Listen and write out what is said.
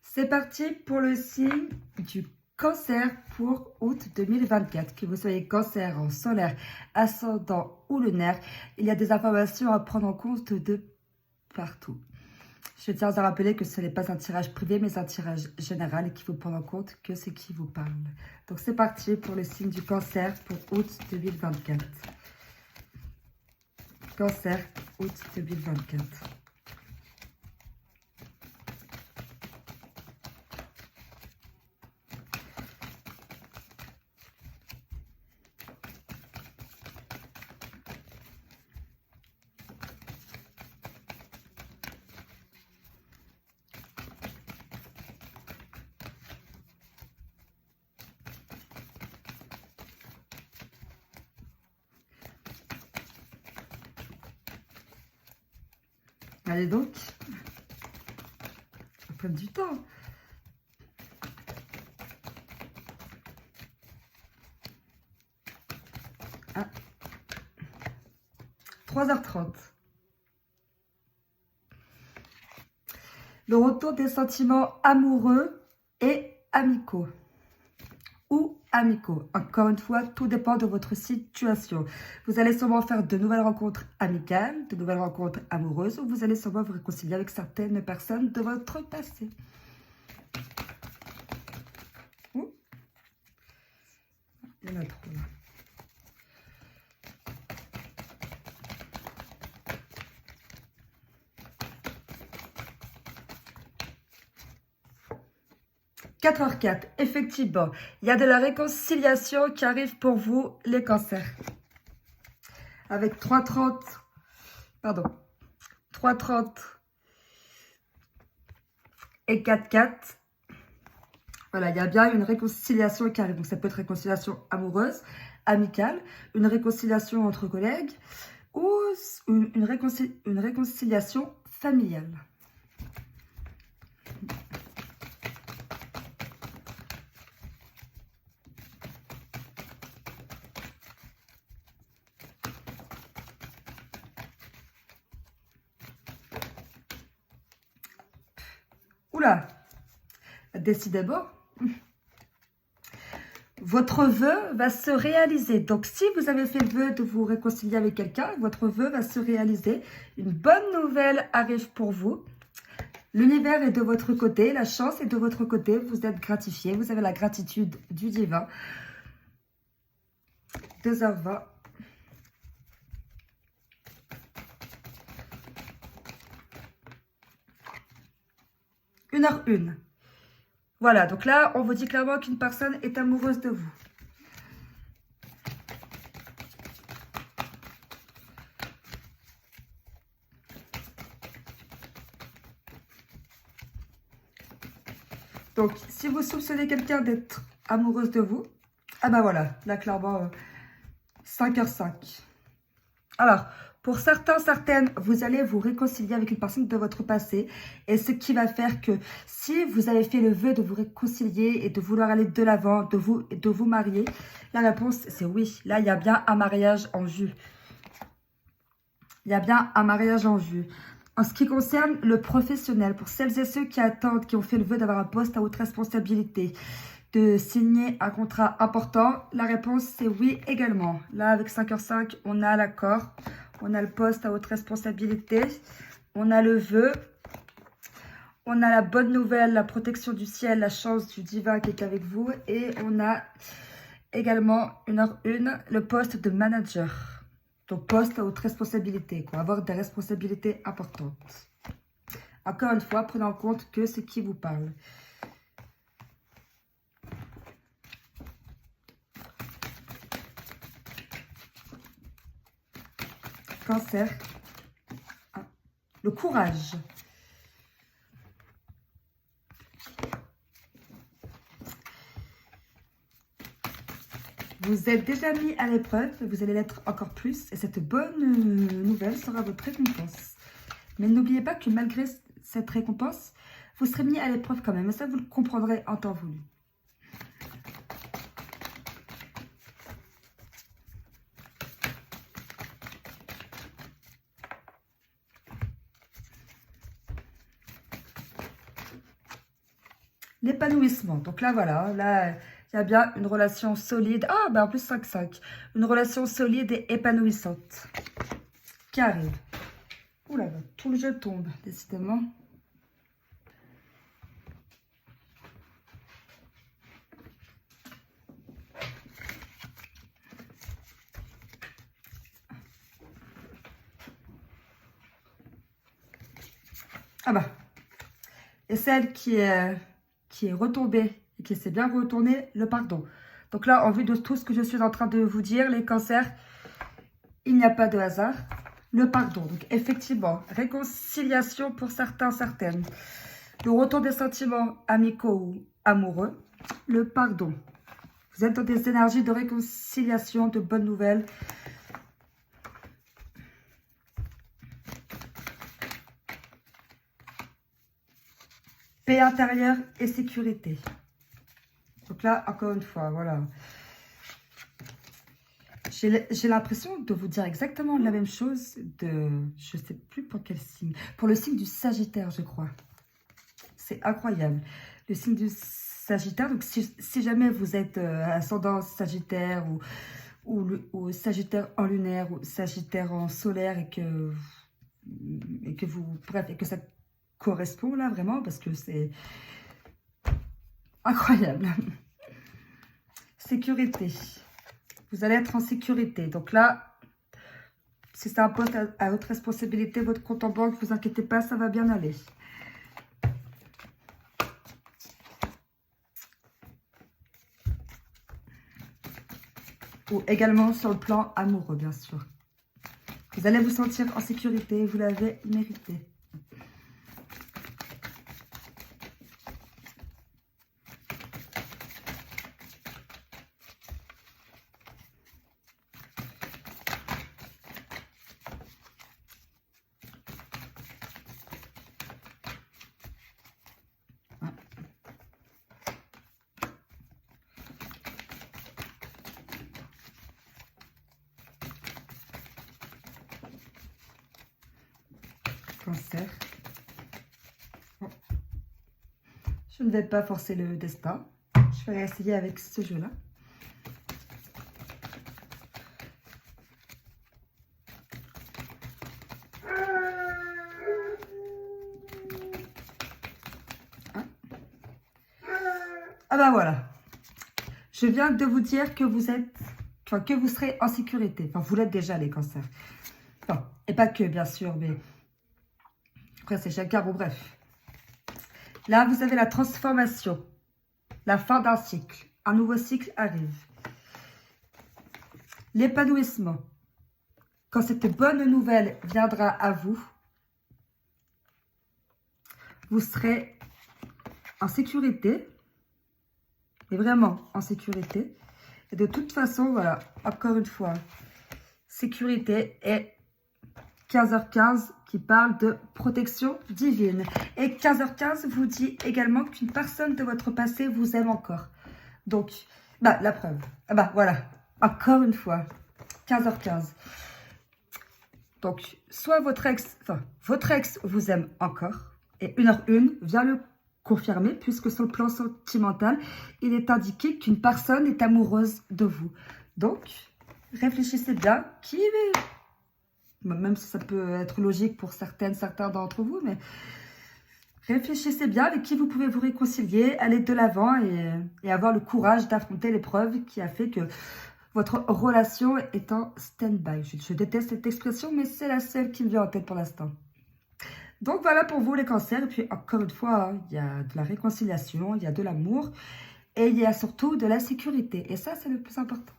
C'est parti pour le signe du Cancer pour août 2024. Que vous soyez Cancer en solaire, ascendant ou lunaire, il y a des informations à prendre en compte de partout. Je tiens à rappeler que ce n'est pas un tirage privé, mais un tirage général et qu'il faut prendre en compte que c'est qui vous parle. Donc c'est parti pour le signe du Cancer pour août 2024. Cancer, août 2024. Allez donc, ça prend du temps. Ah. 3h30. Le retour des sentiments amoureux et amicaux. Ou amicaux. Encore une fois, tout dépend de votre situation. Vous allez sûrement faire de nouvelles rencontres amicales, de nouvelles rencontres amoureuses, ou vous allez sûrement vous réconcilier avec certaines personnes de votre passé. Ouh. Il y en a trop là. « 4h04, effectivement, il y a de la réconciliation qui arrive pour vous, les cancers. Avec 3h30, pardon, 3h30 et 4h04. Voilà, il y a bien une réconciliation qui arrive. Donc, ça peut être réconciliation amoureuse, amicale, une réconciliation entre collègues ou une réconciliation familiale. Oula, décidément, votre vœu va se réaliser. Donc, si vous avez fait le vœu de vous réconcilier avec quelqu'un, votre vœu va se réaliser. Une bonne nouvelle arrive pour vous. L'univers est de votre côté, la chance est de votre côté. Vous êtes gratifié, vous avez la gratitude du divin. 2h20. Une heure une. Voilà, donc là, on vous dit clairement qu'une personne est amoureuse de vous. Donc, si vous soupçonnez quelqu'un d'être amoureuse de vous, ah ben voilà, là, clairement, 5h05. Alors, pour certains, certaines, vous allez vous réconcilier avec une personne de votre passé. Et ce qui va faire que si vous avez fait le vœu de vous réconcilier et de vouloir aller de l'avant, de vous marier, la réponse, c'est oui. Là, il y a bien un mariage en vue. Il y a bien un mariage en vue. En ce qui concerne le professionnel, pour celles et ceux qui attendent, qui ont fait le vœu d'avoir un poste à haute responsabilité, de signer un contrat important, la réponse, c'est oui également. Là, avec 5h05, on a l'accord. On a le poste à haute responsabilité, on a le vœu, on a la bonne nouvelle, la protection du ciel, la chance du divin qui est avec vous. Et on a également, 1h01, le poste de manager. Donc, poste à haute responsabilité, quoi, avoir des responsabilités importantes. Encore une fois, prenez en compte que c'est qui vous parle. Cancer, le courage. Vous êtes déjà mis à l'épreuve, vous allez l'être encore plus. Et cette bonne nouvelle sera votre récompense. Mais n'oubliez pas que malgré cette récompense, vous serez mis à l'épreuve quand même. Et ça, vous le comprendrez en temps voulu. l'épanouissement. Donc là, voilà, là, il y a bien une relation solide. Ah, ben en plus 5-5. Une relation solide et épanouissante qui arrive. Ouh là là, tout le jeu tombe, décidément. Ah bah. Et celle qui est retombée et qui s'est bien retournée, le pardon. Donc là, en vue de tout ce que je suis en train de vous dire, les cancers, il n'y a pas de hasard. Le pardon. Donc effectivement, réconciliation pour certains, certaines. Le retour des sentiments amicaux ou amoureux. Le pardon. Vous êtes dans des énergies de réconciliation, de bonnes nouvelles. Paix intérieure et sécurité. Donc là, encore une fois, voilà. J'ai l'impression de vous dire exactement la même chose de... Je ne sais plus pour quel signe. Pour le signe du Sagittaire, je crois. C'est incroyable. Le signe du Sagittaire, donc si jamais vous êtes ascendant Sagittaire ou Sagittaire en lunaire ou Sagittaire en solaire et que vous... Bref, et que ça correspond là vraiment parce que c'est incroyable. Sécurité. Vous allez être en sécurité. Donc là, si c'est un poste à haute responsabilité, votre compte en banque, ne vous inquiétez pas, ça va bien aller. Ou également sur le plan amoureux, bien sûr. Vous allez vous sentir en sécurité, vous l'avez mérité. Cancer. Bon. Je ne vais pas forcer le destin. Je vais essayer avec ce jeu-là. Ah bah voilà. Je viens de vous dire que vous êtes, enfin, que vous serez en sécurité. Enfin, vous l'êtes déjà, les cancers. Enfin, et pas que, bien sûr, mais après, c'est chacun. Bon, bref. Là, vous avez la transformation. La fin d'un cycle. Un nouveau cycle arrive. L'épanouissement. Quand cette bonne nouvelle viendra à vous, vous serez en sécurité. Et vraiment en sécurité. Et de toute façon, voilà, encore une fois, sécurité et 15h15 qui parle de protection divine. Et 15h15 vous dit également qu'une personne de votre passé vous aime encore. Donc, bah, la preuve. Ah bah, voilà, encore une fois, 15h15. Donc, soit votre ex vous aime encore, et 1h01 vient le confirmer, puisque sur le plan sentimental, il est indiqué qu'une personne est amoureuse de vous. Donc, réfléchissez bien, même si ça peut être logique pour certains d'entre vous, mais réfléchissez bien avec qui vous pouvez vous réconcilier, aller de l'avant et avoir le courage d'affronter l'épreuve qui a fait que votre relation est en stand-by. Je déteste cette expression, mais c'est la seule qui me vient en tête pour l'instant. Donc voilà pour vous les cancers. Et puis encore une fois, il y a de la réconciliation, il y a de l'amour et il y a surtout de la sécurité. Et ça, c'est le plus important.